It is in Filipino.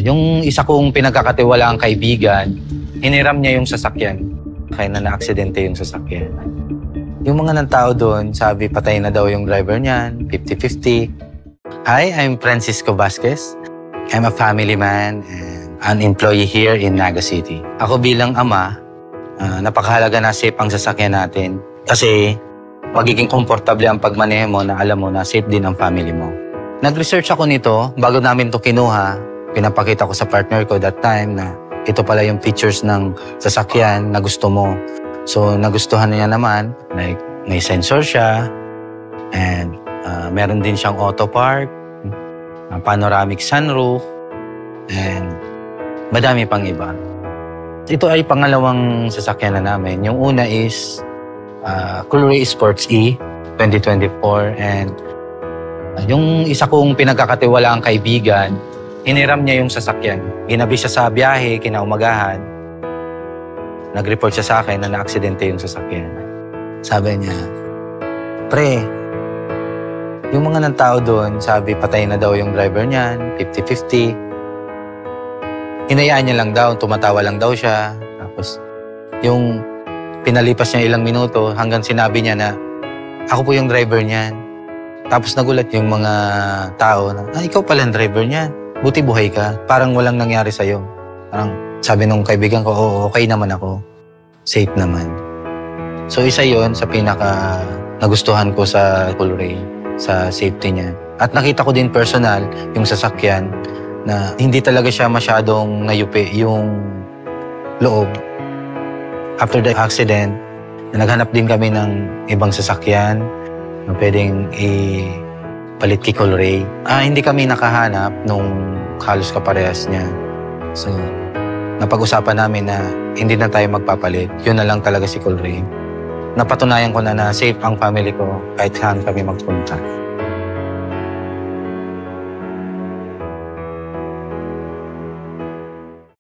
Yung isa kong pinagkakatiwalaang kaibigan, hiniram niya yung sasakyan. Kaya na na-aksidente yung sasakyan. Yung mga ng tao doon, sabi patay na daw yung driver niyan, 50-50. Hi, I'm Francisco Vasquez. I'm a family man and an employee here in Naga City. Ako bilang ama, napakahalaga na safe ang sasakyan natin. Kasi magiging komportable ang pagmaneho mo na alam mo na safe din ang family mo. Nag-research ako nito bago namin to kinuha. Pinapakita ko sa partner ko that time na ito pala yung features ng sasakyan na gusto mo. So nagustuhan niya naman, like may sensor siya and meron din siyang auto park, panoramic sunroof, and madami pang iba. Ito ay pangalawang sasakyan na namin. Yung una is Coloray Sports E 2024 and yung isa kong pinagkakatiwalaang kaibigan, hiniram niya yung sasakyan. Ginabi siya sa biyahe, kinaumagahan. Nag-report siya sa akin na na-aksidente yung sasakyan. Sabi niya, "Pre, yung mga ng tao doon, sabi patay na daw yung driver niyan, 50-50. Hinayaan niya lang daw, tumatawa lang daw siya. Tapos yung pinalipas niya ilang minuto hanggang sinabi niya na, ako po yung driver niyan. Tapos nagulat yung mga tao na, ikaw pala ang driver niyan. Buti buhay ka. Parang walang nangyari sa'yo. Parang sabi nung kaibigan ko, oo, okay naman ako. Safe naman. So isa yon sa pinaka nagustuhan ko sa Coloray, sa safety niya. At nakita ko din personal yung sasakyan na hindi talaga siya masyadong nayupi yung loob. After the accident, naghanap din kami ng ibang sasakyan na pwedeng palit kay Coloray. Hindi kami nakahanap nung halos kaparehas niya. So, napag-usapan namin na hindi na tayo magpapalit. Yun na lang talaga si Coloray. Napatunayan ko na safe ang family ko kahit saan kami magpunta.